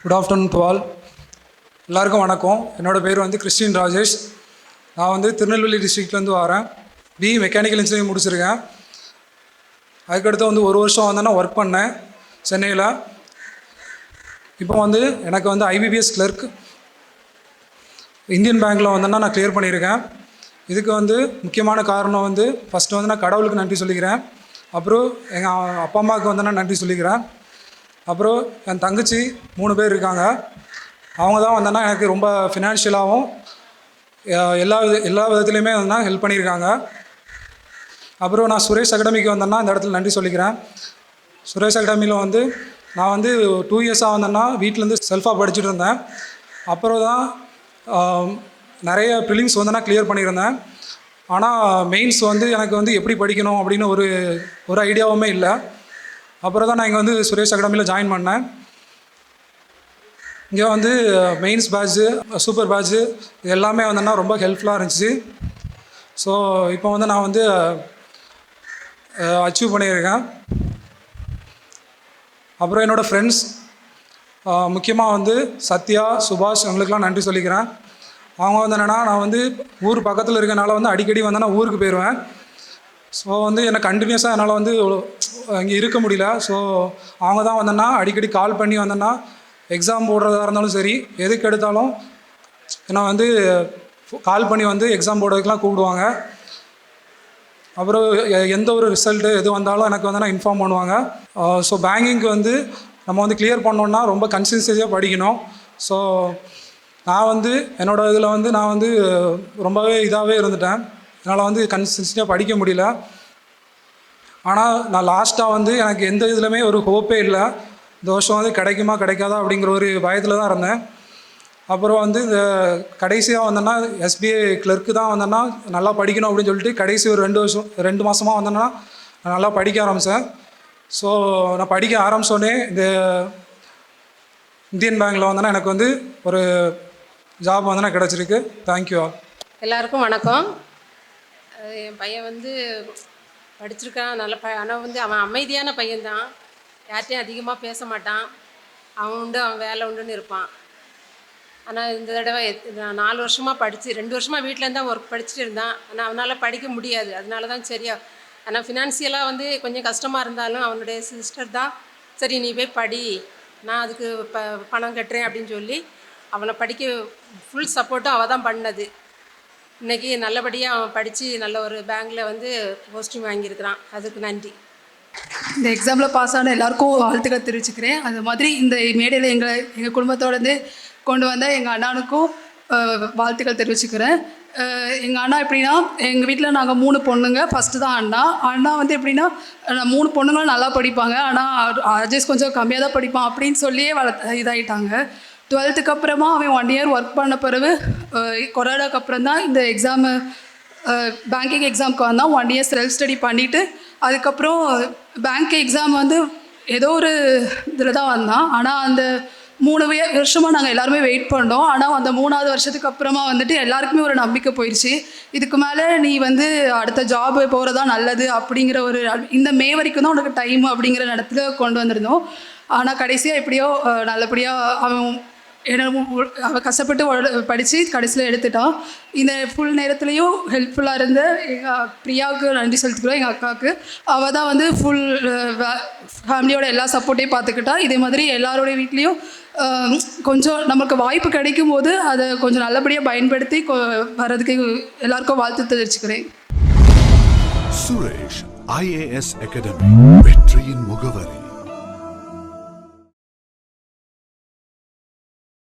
Good afternoon to all. எல்லாருக்கும் வணக்கம். என்னோடய பேர் வந்து கிறிஸ்டின் ராஜேஷ். நான் வந்து திருநெல்வேலி டிஸ்ட்ரிக்ட்லேருந்து வரேன். பிஇ மெக்கானிக்கல் இன்ஜினியரிங் முடிச்சிருக்கேன். அதுக்கடுத்து வந்து ஒரு வருஷம் வந்து நான் ஒர்க் பண்ணேன் சென்னையில். இப்போ வந்து எனக்கு வந்து ஐபிபிஎஸ் கிளர்க் இந்தியன் பேங்க்கில் வந்தேன்னா நான் கிளியர் பண்ணியிருக்கேன். இதுக்கு வந்து முக்கியமான காரணம் வந்து ஃபஸ்ட்டு வந்து நான் கடவுளுக்கு நன்றி சொல்லிக்கிறேன். அப்புறம் எங்கள் அப்பா அம்மாவுக்கு வந்து நான் நன்றி சொல்லிக்கிறேன். அப்புறம் என் தங்கச்சி 3 பேர் இருக்காங்க. அவங்க தான் வந்தேன்னா எனக்கு ரொம்ப ஃபினான்ஷியலாகவும் எல்லா விதத்துலையுமே வந்தேன்னா ஹெல்ப் பண்ணியிருக்காங்க. அப்புறம் நான் சுரேஷ் அகாடமிக்கு வந்தேன்னா இந்த இடத்துல நன்றி சொல்லிக்கிறேன். சுரேஷ் அகாடமியில் வந்து நான் வந்து 2 இயர்ஸாக வந்தேன்னா வீட்டிலேருந்து செல்ஃபாக படிச்சுட்டு இருந்தேன். அப்புறம் தான் நிறைய ப்ரிலிம்ஸ் வந்து நான் கிளியர் பண்ணியிருந்தேன். ஆனால் மெயின்ஸ் வந்து எனக்கு வந்து எப்படி படிக்கணும் அப்படின்னு ஒரு ஐடியாவுமே இல்லை. அப்புறம் தான் நான் இங்கே வந்து சுரேஷ் அகாடமியில் ஜாயின் பண்ணேன். இங்கே வந்து மெயின்ஸ் பேட்ச்சு, சூப்பர் பேட்ச்சு இது எல்லாமே வந்தேன்னா ரொம்ப ஹெல்ப்ஃபுல்லாக இருந்துச்சு. ஸோ இப்போ வந்து நான் வந்து அச்சீவ் பண்ணியிருக்கேன். அப்புறம் என்னோடய ஃப்ரெண்ட்ஸ் முக்கியமாக வந்து சத்யா, சுபாஷ் இவங்களுக்கெல்லாம் நன்றி சொல்லிக்கிறேன். அவங்க வந்து என்னென்னா நான் வந்து ஊர் பக்கத்தில் இருக்கனால வந்து அடிக்கடி வந்து நான் ஊருக்கு போயிடுவேன். ஸோ வந்து எனக்கு கண்டினியூஸாக என்னால் வந்து இங்கே இருக்க முடியல. ஸோ அவங்க தான் வந்தேன்னா அடிக்கடி கால் பண்ணி வந்தேன்னா எக்ஸாம் போடுறதா இருந்தாலும் சரி எதுக்கு எடுத்தாலும் நான் வந்து கால் பண்ணி வந்து எக்ஸாம் போடுறதுக்கெலாம் கூப்பிடுவாங்க. அப்புறம் எந்த ஒரு ரிசல்ட்டு எது வந்தாலும் எனக்கு வந்து நான் இன்ஃபார்ம் பண்ணுவாங்க. ஸோ பேங்கிங்க்கு வந்து நம்ம வந்து கிளியர் பண்ணோன்னா ரொம்ப கன்சிஸ்டன்சியாக படிக்கணும். ஸோ நான் வந்து என்னோடய இதில் வந்து நான் வந்து ரொம்பவே இதாகவே இருந்துட்டேன். என்னால் வந்து கன்சிஸ்டன்சியாக படிக்க முடியல. ஆனால் நான் லாஸ்ட்டாக வந்து எனக்கு எந்த இதுலையுமே ஒரு ஹோப்பே இல்லை. இந்த வருஷம் வந்து கிடைக்குமா கிடைக்காதா அப்படிங்கிற ஒரு பயத்தில் தான் இருந்தேன். அப்புறம் வந்து இந்த கடைசியாக வந்தேன்னா எஸ்பிஐ கிளர்க்கு தான் வந்தேன்னா நல்லா படிக்கணும் அப்படின்னு சொல்லிட்டு கடைசி ஒரு 2 மாதமாக வந்தேன்னா நான் நல்லா படிக்க ஆரம்பித்தேன். ஸோ நான் படிக்க ஆரம்பித்தோடனே இந்த இந்தியன் பேங்க்கில் வந்தேன்னா எனக்கு வந்து ஒரு ஜாப் வந்து நான் கிடச்சிருக்கு. Thank you all. எல்லாருக்கும் வணக்கம். என் பையன் வந்து படிச்சிருக்கான் நல்ல ஆனால் வந்து அவன் அமைதியான பையன்தான். யார்கிட்டையும் அதிகமாக பேச மாட்டான். அவன் உண்டு அவன் வேலை உண்டுன்னு இருப்பான். ஆனால் இந்த தடவை நான் 4 வருஷமாக படித்து 2 வருஷமாக வீட்டிலேருந்து தான் ஒர்க் படிச்சுட்டு இருந்தான். ஆனால் அவனால் படிக்க முடியாது. அதனால தான் சரியா. ஆனால் ஃபினான்சியலாக வந்து கொஞ்சம் கஷ்டமாக இருந்தாலும் அவனுடைய சிஸ்டர் தான் சரி நீ போய் படி, நான் அதுக்கு பணம் கட்டுறேன் அப்படின்னு சொல்லி அவனை படிக்க ஃபுல் சப்போர்ட்டும் அவள் தான் பண்ணது. இன்றைக்கி நல்லபடியாக அவன் படித்து நல்ல ஒரு பேங்க்கில் வந்து போஸ்டிங் வாங்கியிருக்கிறான். அதுக்கு நன்றி. இந்த எக்ஸாமில் பாஸ் ஆன எல்லாருக்கும் வாழ்த்துக்கள் தெரிவிச்சுக்கிறேன். அது மாதிரி இந்த மேடையில் எங்கள் குடும்பத்தோடு கொண்டு வந்த எங்கள் அண்ணனுக்கும் வாழ்த்துக்கள் தெரிவிச்சுக்கிறேன். எங்கள் அண்ணா எப்படின்னா எங்கள் வீட்டில் நாங்கள் 3 பொண்ணுங்க. ஃபஸ்ட்டு தான் அண்ணா வந்து எப்படின்னா 3 பொண்ணுங்களும் நல்லா படிப்பாங்க. ஆனால் அஜேஷ் கொஞ்சம் கம்மியாக தான் படிப்பான் அப்படின்னு சொல்லியே இதாகிட்டாங்க. 12th அப்புறமா அவன் 1 இயர் ஒர்க் பண்ண பிறகு கொரோனாக்கு அப்புறம் தான் இந்த எக்ஸாமு பேங்கிங் எக்ஸாமுக்கு வந்தான். 1 இயர் செல்ஃப் ஸ்டடி பண்ணிவிட்டு அதுக்கப்புறம் பேங்க் எக்ஸாம் வந்து ஏதோ ஒரு இதில் தான் வந்தான். ஆனால் அந்த 3 வருஷமாக நாங்கள் எல்லாருமே வெயிட் பண்ணோம். ஆனால் அந்த 3ஆவது வருஷத்துக்கு அப்புறமா வந்துட்டு எல்லாருக்குமே ஒரு நம்பிக்கை போயிடுச்சு. இதுக்கு மேலே நீ வந்து அடுத்த ஜாப் போகிறதா நல்லது அப்படிங்கிற ஒரு இந்த மே வரைக்கும் தான் உனக்கு டைம் அப்படிங்கிற இடத்துல கொண்டு வந்திருந்தோம். ஆனால் கடைசியாக எப்படியோ நல்லபடியாக அவன் கஷ்டப்பட்டு படித்து கடைசியில் எடுத்துட்டான். இந்த ஃபுல் நேரத்துலேயும் ஹெல்ப்ஃபுல்லாக இருந்த எங்கள் பிரியாவுக்கு நன்றி செலுத்துக்கிறோம். எங்கள் அக்காவுக்கு அவள் தான் வந்து ஃபுல் ஃபேமிலியோட எல்லா சப்போர்ட்டையும் பார்த்துக்கிட்டா. இதே மாதிரி எல்லாரோடைய வீட்லேயும் கொஞ்சம் நமக்கு வாய்ப்பு கிடைக்கும் போது அதை கொஞ்சம் நல்லபடியாக பயன்படுத்தி வர்றதுக்கு எல்லாருக்கும் வாழ்த்து தெரிவிச்சுக்கிறேன். சுரேஷ் IAS அகாடமி வெற்றியின் முகவரி.